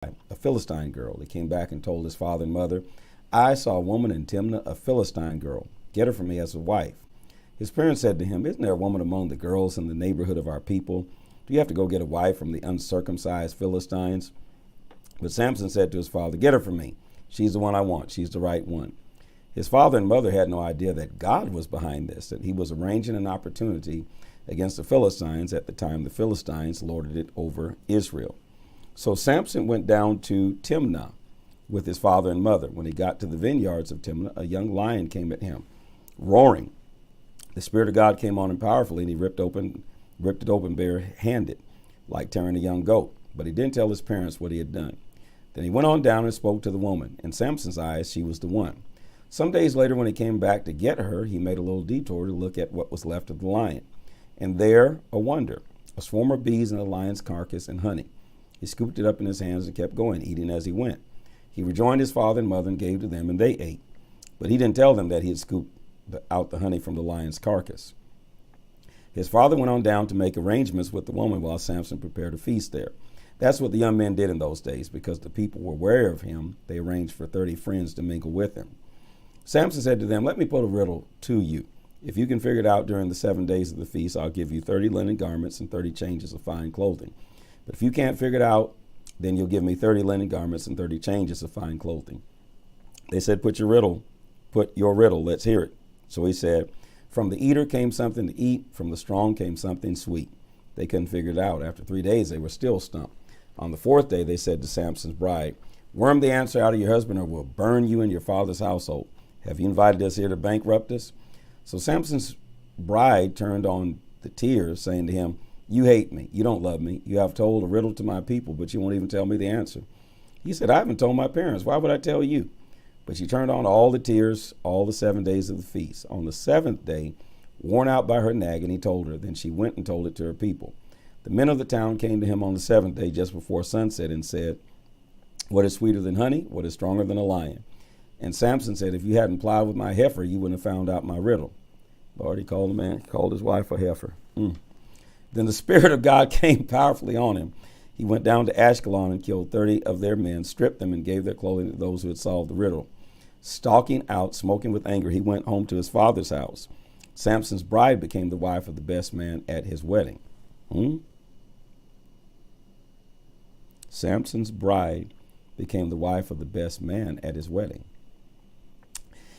a Philistine girl. He came back and told his father and mother, I saw a woman in Timnah, a Philistine girl. Get her for me as a wife. His parents said to him, Isn't there a woman among the girls in the neighborhood of our people? Do you have to go get a wife from the uncircumcised Philistines? But Samson said to his father, Get her for me. She's the one I want. She's the right one. His father and mother had no idea that God was behind this, that he was arranging an opportunity against the Philistines at the time the Philistines lorded it over Israel. So Samson went down to Timnah with his father and mother. When he got to the vineyards of Timnah, a young lion came at him, roaring. The Spirit of God came on him powerfully, and he ripped it open barehanded, like tearing a young goat. But he didn't tell his parents what he had done. Then he went on down and spoke to the woman. In Samson's eyes, she was the one. Some days later, when he came back to get her, he made a little detour to look at what was left of the lion. And there, a wonder, a swarm of bees and a lion's carcass and honey. He scooped it up in his hands and kept going, eating as he went. He rejoined his father and mother and gave to them, and they ate. But he didn't tell them that he had scooped out the honey from the lion's carcass. His father went on down to make arrangements with the woman while Samson prepared a feast there. That's what the young men did in those days. Because the people were wary of him, they arranged for 30 friends to mingle with him. Samson said to them, Let me put a riddle to you. If you can figure it out during the 7 days of the feast, I'll give you 30 linen garments and 30 changes of fine clothing. But if you can't figure it out, then you'll give me 30 linen garments and 30 changes of fine clothing. They said, Put your riddle, let's hear it. So he said, From the eater came something to eat, from the strong came something sweet. They couldn't figure it out. After 3 days, they were still stumped. On the 4th day, they said to Samson's bride, Worm the answer out of your husband, or we'll burn you and your father's household. Have you invited us here to bankrupt us? So Samson's bride turned on the tears, saying to him, You hate me. You don't love me. You have told a riddle to my people, but you won't even tell me the answer. He said, I haven't told my parents. Why would I tell you? But she turned on all the tears, all the 7 days of the feast. On the 7th day, worn out by her nagging, he told her. Then she went and told it to her people. The men of the town came to him on the 7th day, just before sunset, and said, What is sweeter than honey? What is stronger than a lion? And Samson said, If you hadn't plowed with my heifer, you wouldn't have found out my riddle. Lord, he called his wife a heifer. Then the Spirit of God came powerfully on him. He went down to Ashkelon and killed 30 of their men, stripped them, and gave their clothing to those who had solved the riddle. Stalking out, smoking with anger, he went home to his father's house. Samson's bride became the wife of the best man at his wedding. Samson's bride became the wife of the best man at his wedding.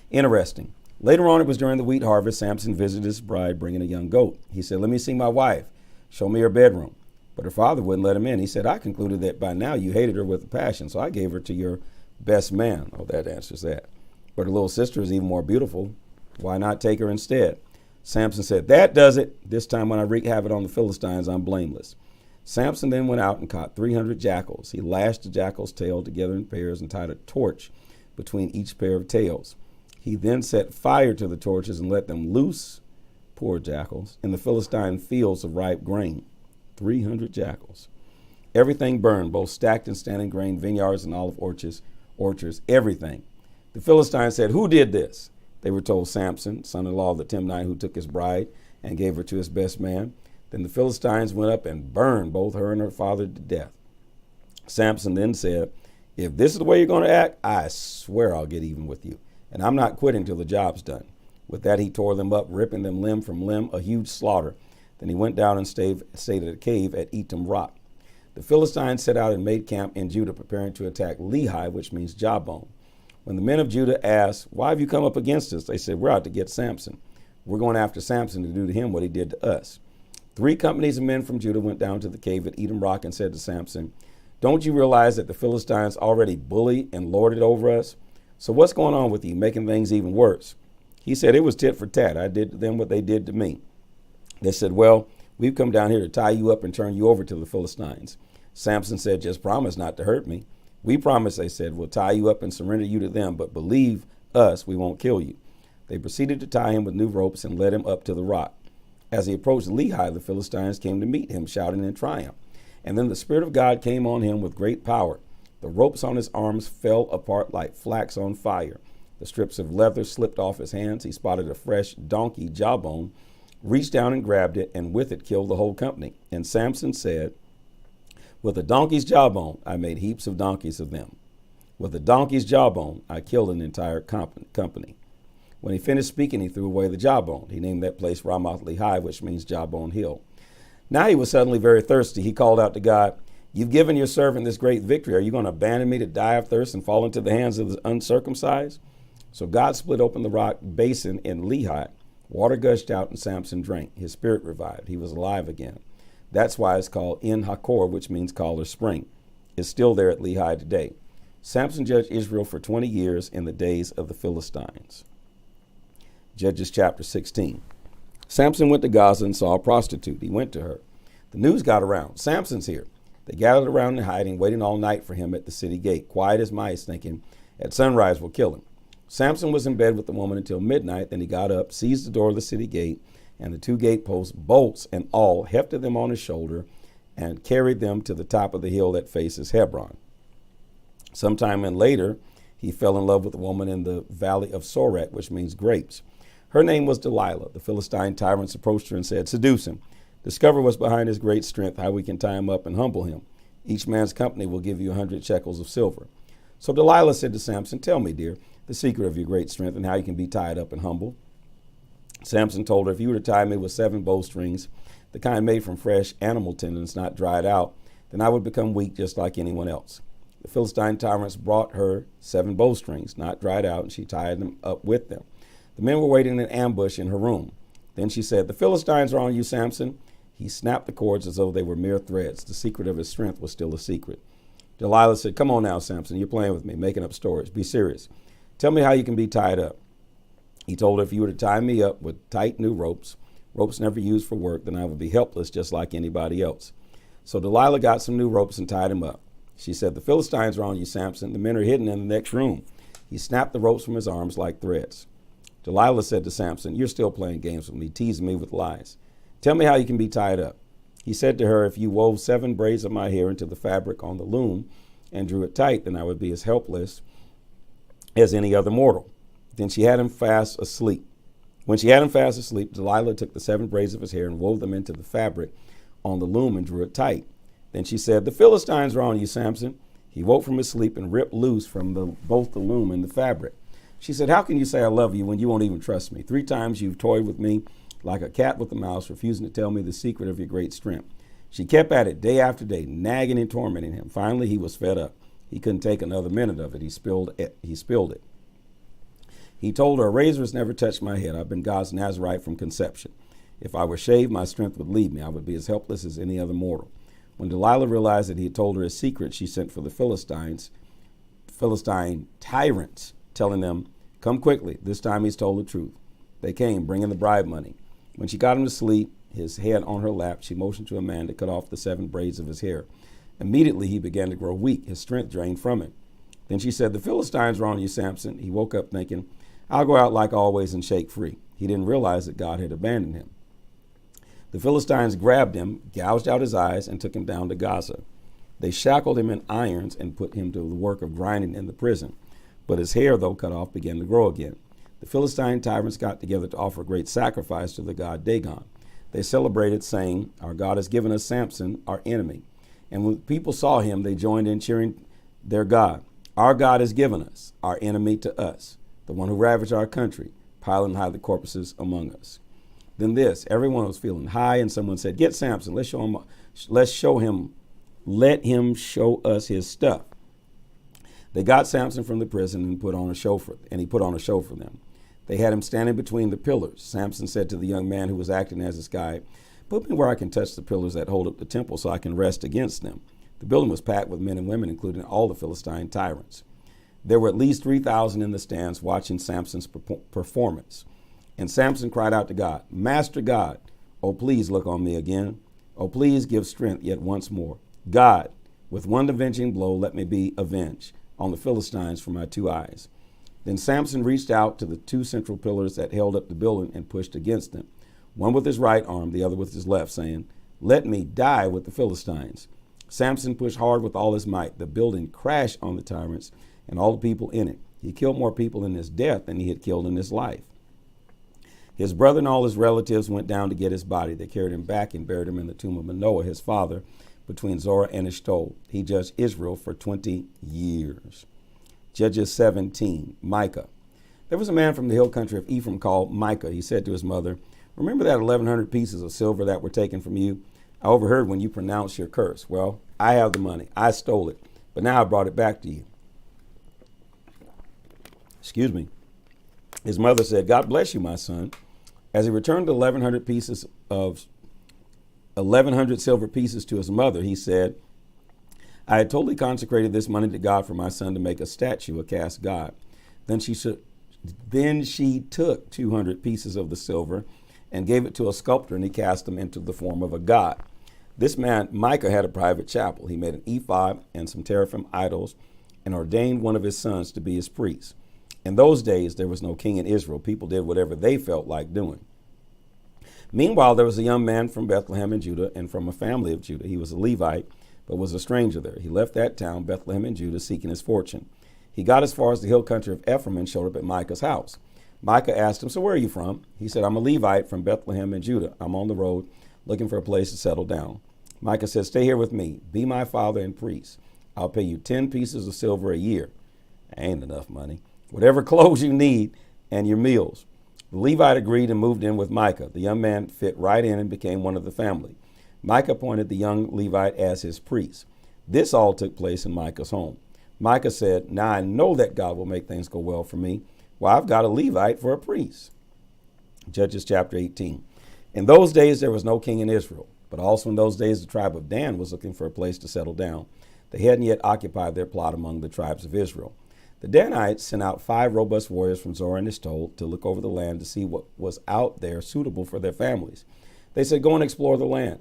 Interesting. Later on, it was during the wheat harvest, Samson visited his bride bringing a young goat. He said, Let me see my wife. Show me her bedroom. But her father wouldn't let him in. He said, I concluded that by now you hated her with a passion, so I gave her to your best man. Oh, that answers that. But her little sister is even more beautiful. Why not take her instead? Samson said, That does it. This time when I wreak havoc on the Philistines, I'm blameless. Samson then went out and caught 300 jackals. He lashed the jackal's tail together in pairs and tied a torch between each pair of tails. He then set fire to the torches and let them loose, poor jackals, in the Philistine fields of ripe grain. 300 jackals. Everything burned, both stacked and standing grain, vineyards and olive orchards, everything. The Philistines said, Who did this? They were told, Samson, son-in-law of the Timnite, who took his bride and gave her to his best man. Then the Philistines went up and burned both her and her father to death. Samson then said, If this is the way you're going to act, I swear I'll get even with you. And I'm not quitting till the job's done. With that, he tore them up, ripping them limb from limb, a huge slaughter. Then he went down and stayed at a cave at Etam Rock. The Philistines set out and made camp in Judah, preparing to attack Lehi, which means jawbone. When the men of Judah asked, Why have you come up against us? They said, We're out to get Samson. We're going after Samson to do to him what he did to us. 3 companies of men from Judah went down to the cave at Etam Rock and said to Samson, Don't you realize that the Philistines already bully and lord it over us? So what's going on with you, making things even worse? He said, It was tit for tat. I did to them what they did to me. They said, Well, we've come down here to tie you up and turn you over to the Philistines. Samson said, Just promise not to hurt me. We promise, they said, we'll tie you up and surrender you to them, but believe us, we won't kill you. They proceeded to tie him with new ropes and led him up to the rock. As he approached Lehi, the Philistines came to meet him, shouting in triumph. And then the Spirit of God came on him with great power. The ropes on his arms fell apart like flax on fire. The strips of leather slipped off his hands. He spotted a fresh donkey jawbone, reached down and grabbed it, and with it killed the whole company. And Samson said, With a donkey's jawbone, I made heaps of donkeys of them. With a donkey's jawbone, I killed an entire company. When he finished speaking, he threw away the jawbone. He named that place Ramoth Lehi, which means Jawbone Hill. Now he was suddenly very thirsty. He called out to God, "You've given your servant this great victory. Are you going to abandon me to die of thirst and fall into the hands of the uncircumcised?" So God split open the rock basin in Lehi. Water gushed out and Samson drank. His spirit revived. He was alive again. That's why it's called En Hakor, which means call or spring. It's still there at Lehi today. Samson judged Israel for 20 years in the days of the Philistines. Judges chapter 16. Samson went to Gaza and saw a prostitute. He went to her. The news got around. Samson's here. They gathered around in hiding, waiting all night for him at the city gate, quiet as mice, thinking, at sunrise we'll kill him. Samson was in bed with the woman until midnight. Then he got up, seized the door of the city gate, and the two gateposts, bolts and all, hefted them on his shoulder and carried them to the top of the hill that faces Hebron. Sometime later, he fell in love with a woman in the valley of Sorek, which means grapes. Her name was Delilah. The Philistine tyrants approached her and said, "Seduce him. Discover what's behind his great strength, how we can tie him up and humble him. Each man's company will give you 100 shekels of silver." So Delilah said to Samson, "Tell me, dear, the secret of your great strength and how you can be tied up and humble." Samson told her, "If you were to tie me with 7 bowstrings, the kind made from fresh animal tendons, not dried out, then I would become weak just like anyone else." The Philistine tyrants brought her 7 bowstrings, not dried out, and she tied them up with them. The men were waiting in ambush in her room. Then she said, "The Philistines are on you, Samson." He snapped the cords as though they were mere threads. The secret of his strength was still a secret. Delilah said, "Come on now, Samson, you're playing with me, making up stories. Be serious. Tell me how you can be tied up." He told her, "If you were to tie me up with tight new ropes never used for work, then I would be helpless just like anybody else." So Delilah got some new ropes and tied him up. She said, "The Philistines are on you, Samson. The men are hidden in the next room." He snapped the ropes from his arms like threads. Delilah said to Samson, "You're still playing games with me, teasing me with lies. Tell me how you can be tied up." He said to her, "If you wove 7 braids of my hair into the fabric on the loom and drew it tight, then I would be as helpless as any other mortal." Then she had him fast asleep. When she had him fast asleep, Delilah took the 7 braids of his hair and wove them into the fabric on the loom and drew it tight. Then she said, "The Philistines are on you, Samson." He woke from his sleep and ripped loose from both the loom and the fabric. She said, "How can you say I love you when you won't even trust me? 3 times you've toyed with me like a cat with a mouse, refusing to tell me the secret of your great strength." She kept at it day after day, nagging and tormenting him. Finally, he was fed up. He couldn't take another minute of it. He spilled it. He told her, "A razor has never touched my head. I've been God's Nazarite from conception. If I were shaved, my strength would leave me. I would be as helpless as any other mortal." When Delilah realized that he had told her his secret, she sent for the Philistine tyrants, telling them, "Come quickly. This time he's told the truth." They came, bringing the bribe money. When she got him to sleep, his head on her lap, she motioned to a man to cut off the 7 braids of his hair. Immediately he began to grow weak, his strength drained from him. Then she said, "The Philistines are on you, Samson." He woke up thinking, "I'll go out like always and shake free." He didn't realize that God had abandoned him. The Philistines grabbed him, gouged out his eyes, and took him down to Gaza. They shackled him in irons and put him to the work of grinding in the prison. But his hair, though cut off, began to grow again. The Philistine tyrants got together to offer a great sacrifice to the god Dagon. They celebrated, saying, "Our God has given us Samson, our enemy." And when people saw him, they joined in cheering their God. "Our God has given us, our enemy to us, the one who ravaged our country, piling high the corpses among us." Then everyone was feeling high, and someone said, "Get Samson, let him show us his stuff." They got Samson from the prison and he put on a show for them. They had him standing between the pillars. Samson said to the young man who was acting as his guide, "Put me where I can touch the pillars that hold up the temple so I can rest against them." The building was packed with men and women, including all the Philistine tyrants. There were at least 3,000 in the stands watching Samson's performance. And Samson cried out to God, "Master God, oh, please look on me again. Oh, please give strength yet once more. God, with one avenging blow, let me be avenged on the Philistines for my 2 eyes." Then Samson reached out to the 2 central pillars that held up the building and pushed against them, one with his right arm, the other with his left, saying, "Let me die with the Philistines." Samson pushed hard with all his might. The building crashed on the tyrants and all the people in it. He killed more people in his death than he had killed in his life. His brother and all his relatives went down to get his body. They carried him back and buried him in the tomb of Manoah, his father, between Zorah and Eshtaol. He judged Israel for 20 years. Judges 17, Micah. There was a man from the hill country of Ephraim called Micah. He said to his mother, "Remember that 1,100 pieces of silver that were taken from you? I overheard when you pronounced your curse. Well, I have the money. I stole it, but now I brought it back to you." Excuse me. His mother said, "God bless you, my son." As he returned 1,100 silver pieces to his mother, he said, "I had totally consecrated this money to God for my son to make a statue, a cast god." Then she took 200 pieces of the silver and gave it to a sculptor, and he cast them into the form of a god. This man, Micah, had a private chapel. He made an ephod and some teraphim idols and ordained one of his sons to be his priest. In those days, there was no king in Israel. People did whatever they felt like doing. Meanwhile, there was a young man from Bethlehem in Judah and from a family of Judah. He was a Levite, but was a stranger there. He left that town, Bethlehem in Judah, seeking his fortune. He got as far as the hill country of Ephraim and showed up at Micah's house. Micah asked him, "So where are you from?" He said, "I'm a Levite from Bethlehem in Judah. I'm on the road looking for a place to settle down." Micah said, "Stay here with me. Be my father and priest. I'll pay you 10 pieces of silver a year." Ain't enough money. "Whatever clothes you need and your meals." The Levite agreed and moved in with Micah. The young man fit right in and became one of the family. Micah appointed the young Levite as his priest. This all took place in Micah's home. Micah said, "Now I know that God will make things go well for me. Well, I've got a Levite for a priest." Judges chapter 18. In those days there was no king in Israel, but also in those days the tribe of Dan was looking for a place to settle down. They hadn't yet occupied their plot among the tribes of Israel. The Danites sent out 5 robust warriors from Zorah and Eshtaol to look over the land to see what was out there suitable for their families. They said, "Go and explore the land."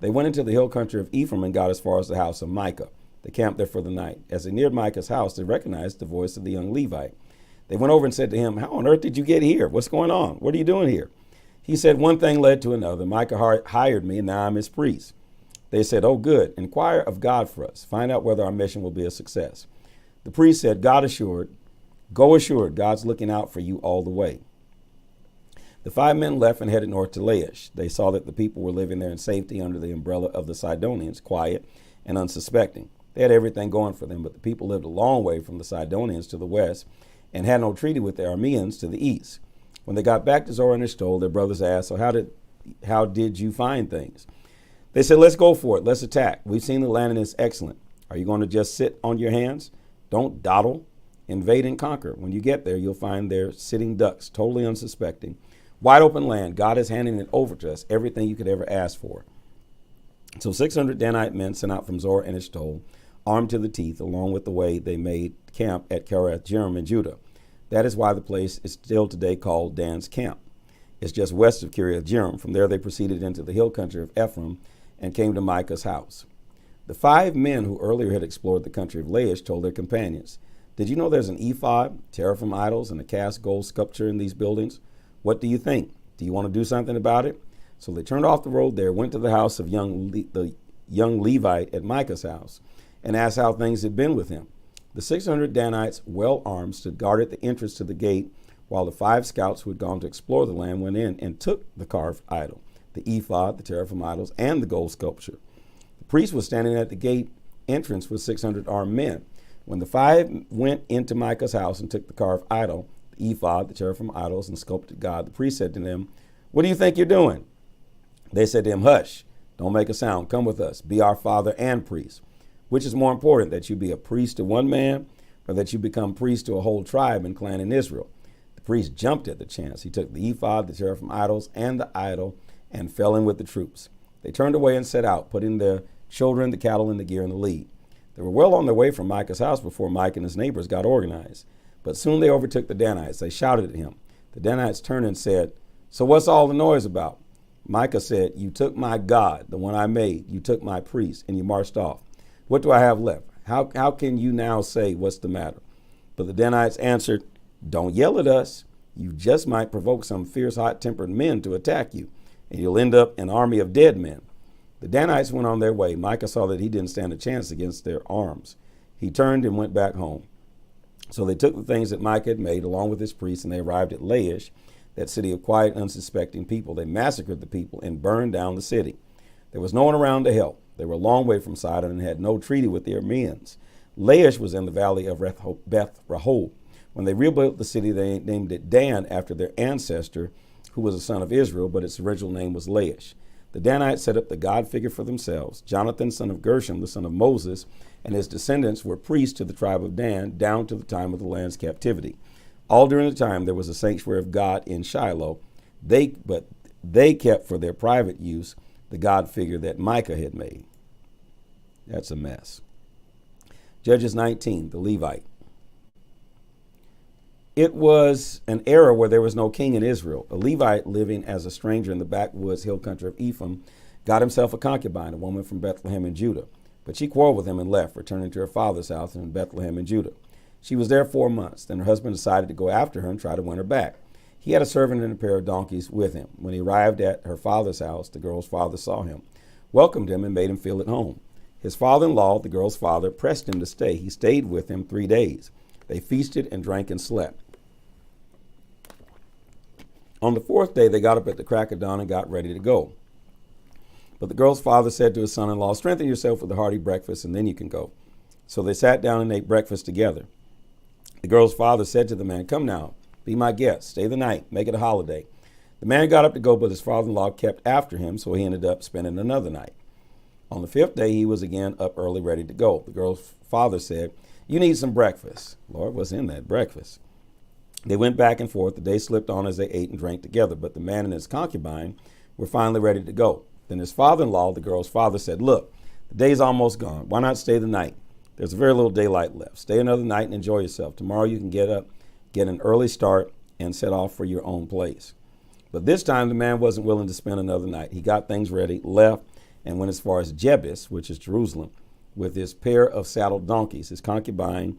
They went into the hill country of Ephraim and got as far as the house of Micah. They camped there for the night. As they neared Micah's house, they recognized the voice of the young Levite. They went over and said to him, "How on earth did you get here? What's going on? What are you doing here?" He said, "One thing led to another. Micah hired me, and now I'm his priest." They said, "Oh, good. Inquire of God for us. Find out whether our mission will be a success." The priest said, "Go assured, God's looking out for you all the way." The 5 men left and headed north to Laish. They saw that the people were living there in safety under the umbrella of the Sidonians, quiet and unsuspecting. They had everything going for them, but the people lived a long way from the Sidonians to the west and had no treaty with the Arameans to the east. When they got back to Zorah and Eshtaol, their brothers asked, "So how did you find things?" They said, "Let's go for it. Let's attack. We've seen the land and it's excellent. Are you going to just sit on your hands? Don't dawdle. Invade and conquer. When you get there, you'll find there sitting ducks, totally unsuspecting. Wide open land. God is handing it over to us, everything you could ever ask for." So 600 Danite men sent out from Zorah and Eshtaol, armed to the teeth, along with the way they made camp at Kiriath Jearim in Judah. That is why the place is still today called Dan's Camp. It's just west of Kiriath Jearim. From there they proceeded into the hill country of Ephraim and came to Micah's house. The 5 men who earlier had explored the country of Laish told their companions, "Did you know there's an ephod, teraphim idols, and a cast gold sculpture in these buildings? What do you think? Do you want to do something about it?" So they turned off the road there, went to the house of the young Levite at Micah's house, and asked how things had been with him. The 600 Danites, well armed, stood guard at the entrance to the gate, while the 5 scouts who had gone to explore the land went in and took the carved idol, the ephod, the teraphim idols, and the gold sculpture. The priest was standing at the gate entrance with 600 armed men. When the 5 went into Micah's house and took the carved idol, the ephod, the teraphim idols, and sculpted God, the priest said to them, "What do you think you're doing?" They said to him, "Hush, don't make a sound. Come with us. Be our father and priest. Which is more important, that you be a priest to one man, or that you become priest to a whole tribe and clan in Israel?" The priest jumped at the chance. He took the ephod, the teraphim idols, and the idol, and fell in with the troops. They turned away and set out, putting their children, the cattle, and the gear in the lead. They were well on their way from Micah's house before Micah and his neighbors got organized. But soon they overtook the Danites. They shouted at him. The Danites turned and said, "So what's all the noise about?" Micah said, "You took my God, the one I made. You took my priest, and you marched off. What do I have left? How can you now say, 'What's the matter?'" But the Danites answered, "Don't yell at us. You just might provoke some fierce, hot-tempered men to attack you, and you'll end up an army of dead men." The Danites went on their way. Micah saw that he didn't stand a chance against their arms. He turned and went back home. So they took the things that Micah had made along with his priests, and they arrived at Laish, that city of quiet, unsuspecting people. They massacred the people and burned down the city. There was no one around to help. They were a long way from Sidon and had no treaty with the Arameans. Laish was in the valley of Beth Rehob. When they rebuilt the city, they named it Dan after their ancestor, who was a son of Israel, but its original name was Laish. The Danites set up the god figure for themselves. Jonathan, son of Gershom, the son of Moses, and his descendants were priests to the tribe of Dan down to the time of the land's captivity. All during the time there was a sanctuary of God in Shiloh. But they kept for their private use the god figure that Micah had made. That's a mess. Judges 19, the Levite. It was an era where there was no king in Israel. A Levite living as a stranger in the backwoods hill country of Ephraim got himself a concubine, a woman from Bethlehem in Judah. But she quarreled with him and left, returning to her father's house in Bethlehem in Judah. She was there 4 months. Then her husband decided to go after her and try to win her back. He had a servant and a pair of donkeys with him. When he arrived at her father's house, the girl's father saw him, welcomed him, and made him feel at home. His father-in-law, the girl's father, pressed him to stay. He stayed with him 3 days. They feasted and drank and slept. On the 4th day, they got up at the crack of dawn and got ready to go. But the girl's father said to his son-in-law, "Strengthen yourself with a hearty breakfast, and then you can go." So they sat down and ate breakfast together. The girl's father said to the man, "Come now, be my guest. Stay the night. Make it a holiday." The man got up to go, but his father-in-law kept after him, so he ended up spending another night. On the 5th day, he was again up early, ready to go. The girl's father said, "You need some breakfast." Lord, what's in that breakfast? They went back and forth. The day slipped on as they ate and drank together, but the man and his concubine were finally ready to go. Then his father-in-law, the girl's father, said, "Look, the day's almost gone. Why not stay the night? There's very little daylight left. Stay another night and enjoy yourself. Tomorrow you can get up, get an early start, and set off for your own place." But this time the man wasn't willing to spend another night. He got things ready, left, and went as far as Jebus, which is Jerusalem, with his pair of saddled donkeys, his concubine,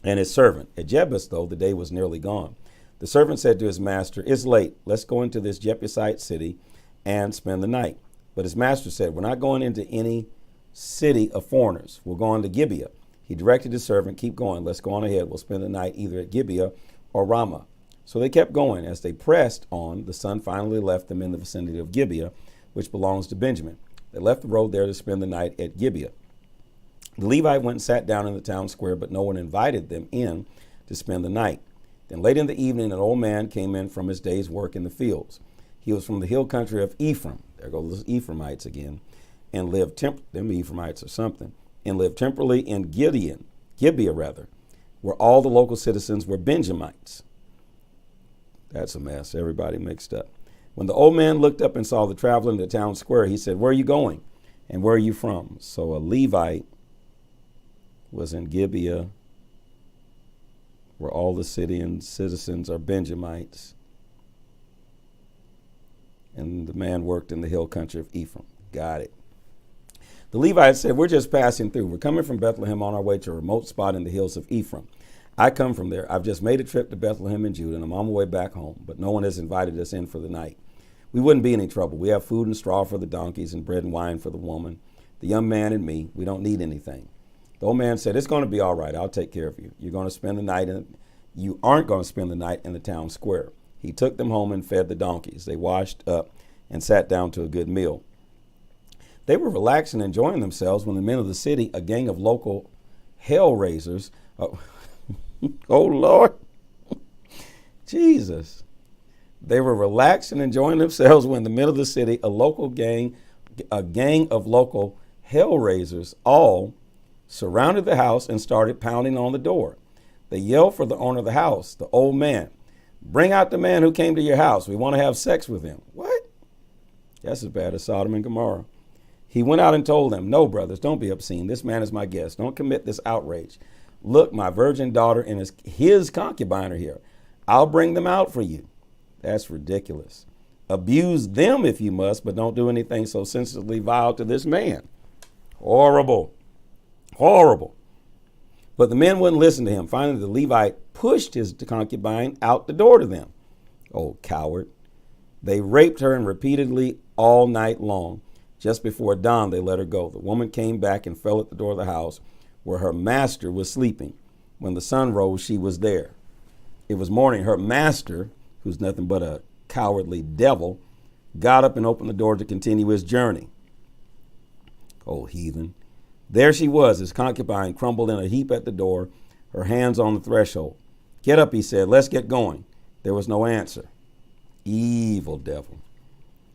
and his servant. At Jebus, though, the day was nearly gone. The servant said to his master, "It's late. Let's go into this Jebusite city and spend the night." But his master said, "We're not going into any city of foreigners. We're going to Gibeah." He directed his servant, "Keep going. Let's go on ahead. We'll spend the night either at Gibeah or Ramah." So they kept going. As they pressed on, the sun finally left them in the vicinity of Gibeah, which belongs to Benjamin. They left the road there to spend the night at Gibeah. The Levite went and sat down in the town square, but no one invited them in to spend the night. Then late in the evening, an old man came in from his day's work in the fields. He was from the hill country of Ephraim. There go those Ephraimites again. And lived them Ephraimites or something. And lived temporarily in Gibeah, where all the local citizens were Benjamites. That's a mess. Everybody mixed up. When the old man looked up and saw the traveler in the town square, he said, "Where are you going? And where are you from?" So a Levite was in Gibeah, where all the citizens are Benjamites. And the man worked in the hill country of Ephraim. Got it. The Levite said, "We're just passing through. We're coming from Bethlehem on our way to a remote spot in the hills of Ephraim. I come from there. I've just made a trip to Bethlehem in Judah, and I'm on my way back home, but no one has invited us in for the night. We wouldn't be any trouble. We have food and straw for the donkeys and bread and wine for the woman, the young man and me. We don't need anything." The old man said, "It's going to be all right. I'll take care of you. You're going to spend the night you aren't going to spend the night in the town square." He took them home and fed the donkeys. They washed up and sat down to a good meal. They were relaxing and enjoying themselves when the men of the city, a gang of local hell raisers, oh Lord, Jesus. They were relaxed and enjoying themselves when the men of the city, a gang of local hell raisers, all surrounded the house and started pounding on the door. They yelled for the owner of the house, the old man, "Bring out the man who came to your house. We want to have sex with him." What? That's as bad as Sodom and Gomorrah. He went out and told them, "No, brothers, don't be obscene. This man is my guest. Don't commit this outrage. Look, my virgin daughter and his concubine are here. I'll bring them out for you." That's ridiculous. Abuse them if you must, but don't do anything so sensitively vile to this man. Horrible. Horrible. But the men wouldn't listen to him. Finally, the Levite pushed his concubine out the door to them. Oh, coward. They raped her and repeatedly all night long. Just before dawn, they let her go. The woman came back and fell at the door of the house where her master was sleeping. When the sun rose, she was there. It was morning. Her master, who's nothing but a cowardly devil, got up and opened the door to continue his journey. Old heathen. There she was, his concubine, crumbled in a heap at the door, her hands on the threshold. Get up, he said. Let's get going. There was no answer. Evil devil.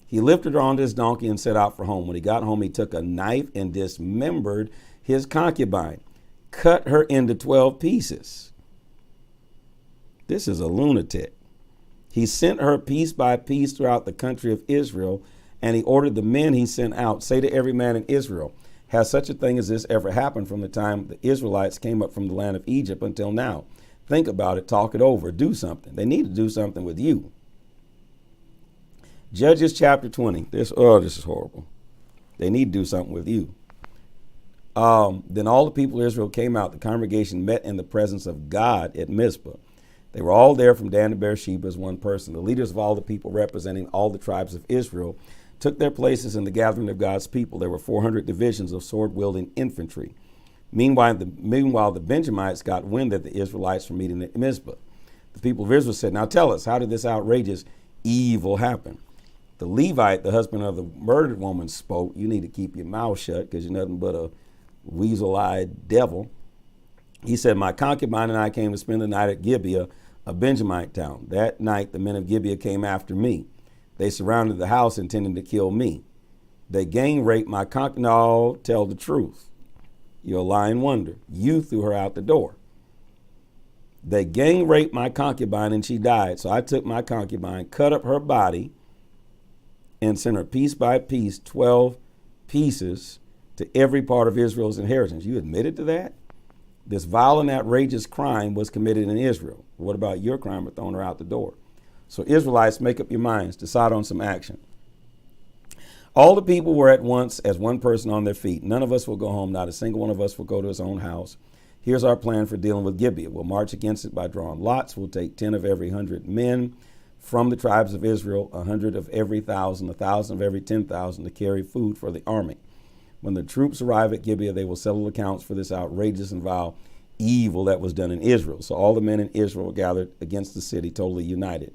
He lifted her onto his donkey and set out for home. When he got home, he took a knife and dismembered his concubine, cut her into 12 pieces. This is a lunatic. He sent her piece by piece throughout the country of Israel, and he ordered the men he sent out, say to every man in Israel, has such a thing as this ever happened from the time the Israelites came up from the land of Egypt until now? Think about it, talk it over, do something. They need to do something with you. Judges chapter 20. This is horrible. They need to do something with you. Then all the people of Israel came out. The congregation met in the presence of God at Mizpah. They were all there from Dan to Beersheba as one person. The leaders of all the people representing all the tribes of Israel took their places in the gathering of God's people. There were 400 divisions of sword-wielding infantry. Meanwhile, the Benjamites got wind that the Israelites were meeting at Mizpah. The people of Israel said, now tell us, how did this outrageous evil happen? The Levite, the husband of the murdered woman, spoke. You need to keep your mouth shut because you're nothing but a weasel-eyed devil. He said, my concubine and I came to spend the night at Gibeah, a Benjamite town. That night, the men of Gibeah came after me. They surrounded the house intending to kill me. They gang raped my concubine. No, tell the truth. You're a lying wonder. You threw her out the door. They gang raped my concubine and she died. So I took my concubine, cut up her body, and sent her piece by piece, 12 pieces, to every part of Israel's inheritance. You admitted to that? This vile and outrageous crime was committed in Israel. What about your crime of throwing her out the door? So Israelites, make up your minds, decide on some action. All the people were at once as one person on their feet. None of us will go home. Not a single one of us will go to his own house. Here's our plan for dealing with Gibeah. We'll march against it by drawing lots. We'll take 10 of every 100 men from the tribes of Israel, 100 of every 1,000, 1,000 of every 10,000 to carry food for the army. When the troops arrive at Gibeah, they will settle accounts for this outrageous and vile evil that was done in Israel. So all the men in Israel were gathered against the city, totally united.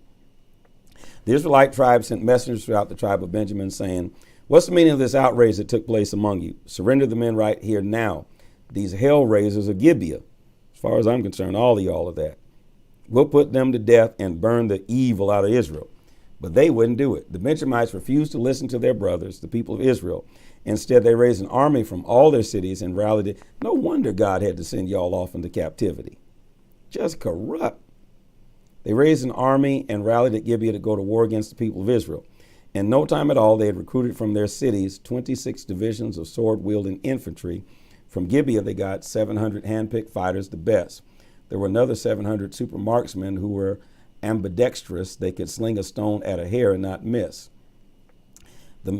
The Israelite tribe sent messengers throughout the tribe of Benjamin saying, what's the meaning of this outrage that took place among you? Surrender the men right here now. These hell raisers of Gibeah. As far as I'm concerned, all of y'all are that. We'll put them to death and burn the evil out of Israel. But they wouldn't do it. The Benjamites refused to listen to their brothers, the people of Israel. Instead, they raised an army from all their cities and rallied it. No wonder God had to send y'all off into captivity. Just corrupt. They raised an army and rallied at Gibeah to go to war against the people of Israel. In no time at all, they had recruited from their cities 26 divisions of sword-wielding infantry. From Gibeah, they got 700 handpicked fighters, the best. There were another 700 super marksmen who were ambidextrous. They could sling a stone at a hair and not miss.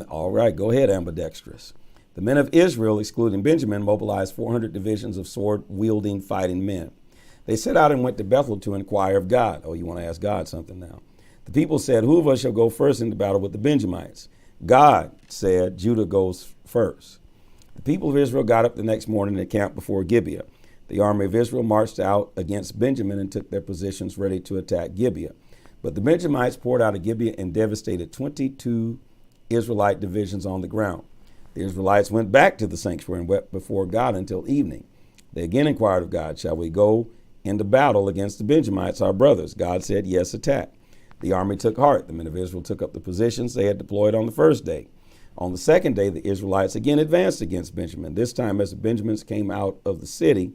All right, go ahead, ambidextrous. The men of Israel, excluding Benjamin, mobilized 400 divisions of sword-wielding fighting men. They set out and went to Bethel to inquire of God. Oh, you want to ask God something now. The people said, who of us shall go first into battle with the Benjamites? God said, Judah goes first. The people of Israel got up the next morning and camped before Gibeah. The army of Israel marched out against Benjamin and took their positions ready to attack Gibeah. But the Benjamites poured out of Gibeah and devastated 22 Israelite divisions on the ground. The Israelites went back to the sanctuary and wept before God until evening. They again inquired of God, shall we go into battle against the Benjamites, our brothers? God said, yes, attack. The army took heart. The men of Israel took up the positions they had deployed on the first day. On the second day, the Israelites again advanced against Benjamin. This time, as the Benjamins came out of the city,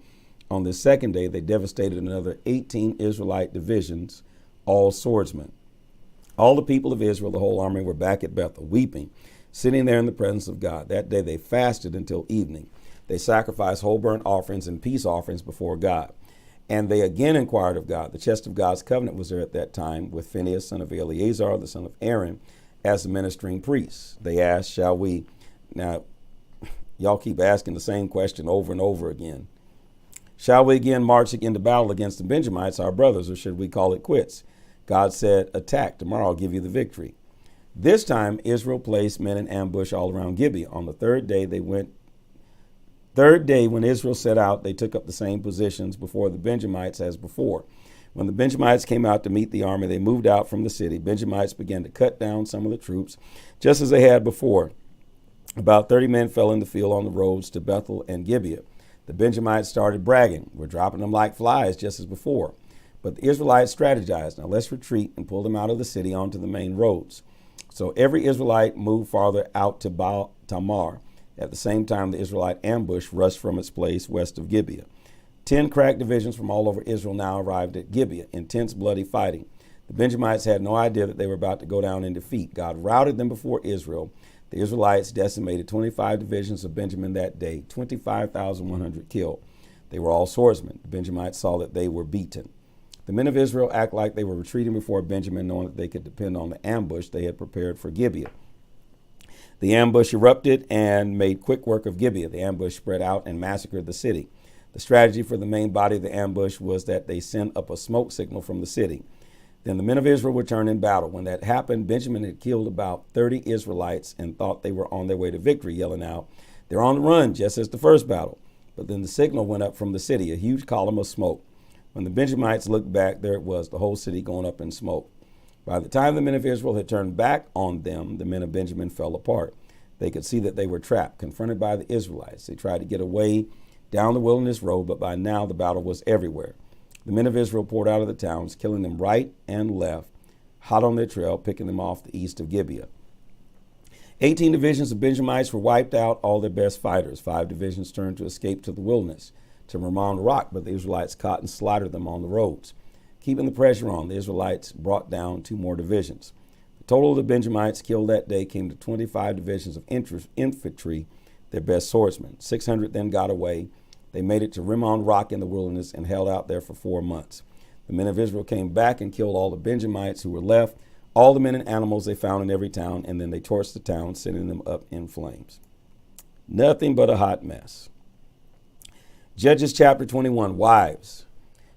on the second day, they devastated another 18 Israelite divisions, all swordsmen. All the people of Israel, the whole army, were back at Bethel, weeping, sitting there in the presence of God. That day, they fasted until evening. They sacrificed whole burnt offerings and peace offerings before God. And they again inquired of God. The chest of God's covenant was there at that time with Phinehas, son of Eleazar, the son of Aaron, as the ministering priests. They asked, shall we? Now, y'all keep asking the same question over and over again. Shall we again march into battle against the Benjamites, our brothers, or should we call it quits? God said, attack. Tomorrow I'll give you the victory. This time, Israel placed men in ambush all around Gibeah. On the third day, when Israel set out, they took up the same positions before the Benjamites as before. When the Benjamites came out to meet the army, they moved out from the city. Benjamites began to cut down some of the troops, just as they had before. About 30 men fell in the field on the roads to Bethel and Gibeah. The Benjamites started bragging. We're dropping them like flies, just as before. But the Israelites strategized. Now let's retreat and pull them out of the city onto the main roads. So every Israelite moved farther out to Baal Tamar. At the same time, the Israelite ambush rushed from its place west of Gibeah. 10 crack divisions from all over Israel now arrived at Gibeah. Intense, bloody fighting. The Benjamites had no idea that they were about to go down in defeat. God routed them before Israel. The Israelites decimated 25 divisions of Benjamin that day, 25,100 killed. They were all swordsmen. The Benjamites saw that they were beaten. The men of Israel act like they were retreating before Benjamin, knowing that they could depend on the ambush they had prepared for Gibeah. The ambush erupted and made quick work of Gibeah. The ambush spread out and massacred the city. The strategy for the main body of the ambush was that they sent up a smoke signal from the city. Then the men of Israel would turn in battle. When that happened, Benjamin had killed about 30 Israelites and thought they were on their way to victory, yelling out, "They're on the run," just as the first battle. But then the signal went up from the city, a huge column of smoke. When the Benjamites looked back, there it was, the whole city going up in smoke. By the time the men of Israel had turned back on them, the men of Benjamin fell apart. They could see that they were trapped, confronted by the Israelites. They tried to get away down the wilderness road, but by now the battle was everywhere. The men of Israel poured out of the towns, killing them right and left, hot on their trail, picking them off the east of Gibeah. 18 divisions of Benjamites were wiped out, all their best fighters. 5 divisions turned to escape to the wilderness, to Ramon Rock, but the Israelites caught and slaughtered them on the roads. Keeping the pressure on, the Israelites brought down 2 more divisions. The total of the Benjamites killed that day came to 25 divisions of infantry, their best swordsmen. 600 then got away. They made it to Ramon Rock in the wilderness and held out there for 4 months. The men of Israel came back and killed all the Benjamites who were left, all the men and animals they found in every town, and then they torched the town, sending them up in flames. Nothing but a hot mess. Judges chapter 21, wives.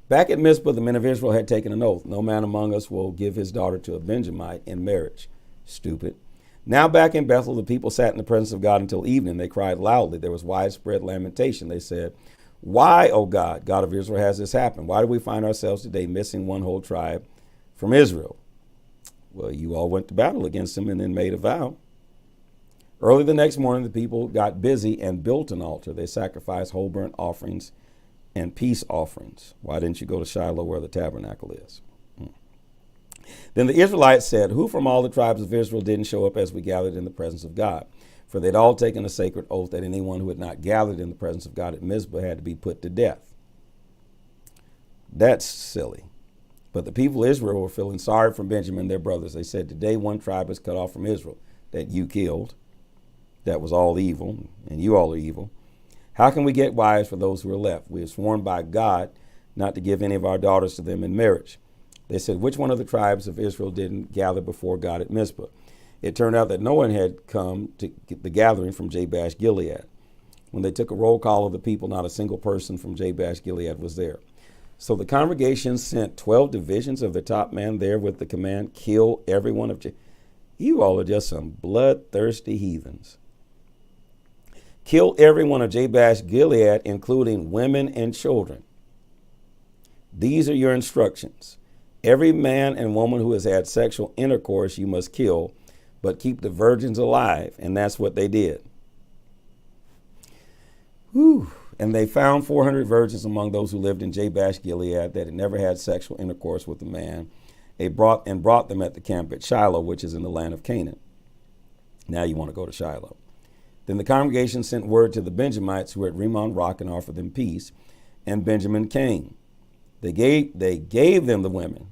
Back at Mizpah, the men of Israel had taken an oath. No man among us will give his daughter to a Benjamite in marriage. Stupid. Now back in Bethel, the people sat in the presence of God until evening. They cried loudly. There was widespread lamentation. They said, "Why, O God, God of Israel, has this happened? Why do we find ourselves today missing one whole tribe from Israel?" Well, you all went to battle against him and then made a vow. Early the next morning, the people got busy and built an altar. They sacrificed whole burnt offerings and peace offerings. Why didn't you go to Shiloh where the tabernacle is? Then the Israelites said, "Who from all the tribes of Israel didn't show up as we gathered in the presence of God?" For they'd all taken a sacred oath that anyone who had not gathered in the presence of God at Mizpah had to be put to death. That's silly. But the people of Israel were feeling sorry for Benjamin, their brothers. They said, "Today one tribe is cut off from Israel that you killed. That was all evil, and you all are evil. How can we get wives for those who are left? We have sworn by God not to give any of our daughters to them in marriage." They said, "Which one of the tribes of Israel didn't gather before God at Mizpah?" It turned out that no one had come to the gathering from Jabesh Gilead. When they took a roll call of the people, not a single person from Jabesh Gilead was there. So the congregation sent 12 divisions of the top man there with the command, "Kill every one of You all are just some bloodthirsty heathens. Kill every one of Jabesh Gilead, including women and children. These are your instructions. Every man and woman who has had sexual intercourse you must kill, but keep the virgins alive." And that's what they did. Whew. And they found 400 virgins among those who lived in Jabesh Gilead that had never had sexual intercourse with a man. They brought them at the camp at Shiloh, which is in the land of Canaan. Now you want to go to Shiloh. Then the congregation sent word to the Benjamites who were at Ramon Rock and offered them peace, and Benjamin came. They gave them the women.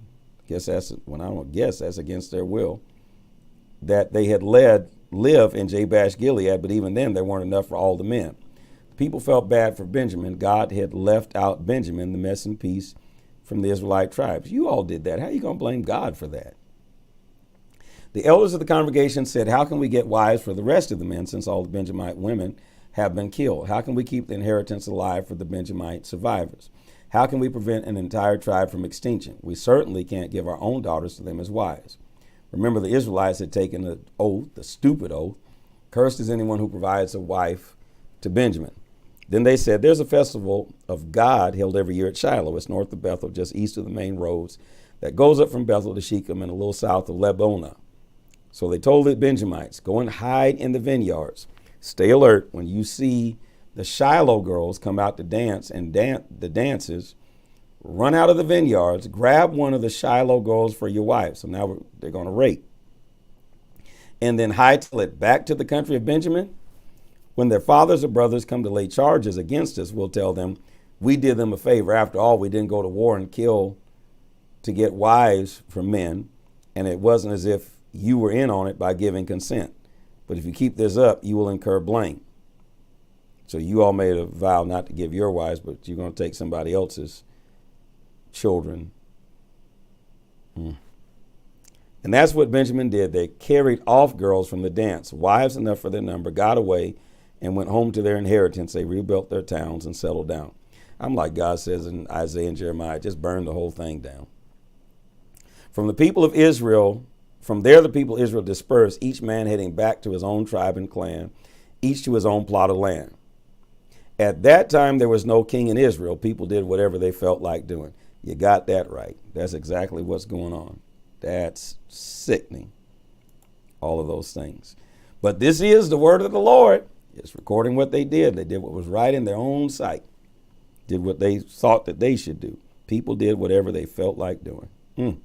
That's against their will, that they had live in Jabesh Gilead, but even then there weren't enough for all the men. The people felt bad for Benjamin. God had left out Benjamin, the mess and peace from the Israelite tribes. You all did that. How are you going to blame God for that? The elders of the congregation said, "How can we get wives for the rest of the men, since all the Benjamite women have been killed? How can we keep the inheritance alive for the Benjamite survivors? How can we prevent an entire tribe from extinction? We certainly can't give our own daughters to them as wives." Remember, the Israelites had taken an oath, the stupid oath, "Cursed is anyone who provides a wife to Benjamin." Then they said, "There's a festival of God held every year at Shiloh. It's north of Bethel, just east of the main roads that goes up from Bethel to Shechem and a little south of Lebonah." So they told the Benjamites, "Go and hide in the vineyards. Stay alert when you see the Shiloh girls come out to dance and the dances. Run out of the vineyards, grab one of the Shiloh girls for your wife. So now they're going to rape. And then hightail it back to the country of Benjamin. When their fathers or brothers come to lay charges against us, we'll tell them, we did them a favor. After all, we didn't go to war and kill to get wives from men. And it wasn't as if you were in on it by giving consent. But if you keep this up, you will incur blame. So you all made a vow not to give your wives, but you're going to take somebody else's children. And that's what Benjamin did. They carried off girls from the dance, wives enough for their number, got away, and went home to their inheritance. They rebuilt their towns and settled down. I'm like God says in Isaiah and Jeremiah, just burn the whole thing down. From the people of Israel, from there the people of Israel dispersed, each man heading back to his own tribe and clan, each to his own plot of land. At that time, there was no king in Israel. People did whatever they felt like doing. You got that right. That's exactly what's going on. That's sickening. All of those things. But this is the word of the Lord. It's recording what they did. They did what was right in their own sight. Did what they thought that they should do. People did whatever they felt like doing.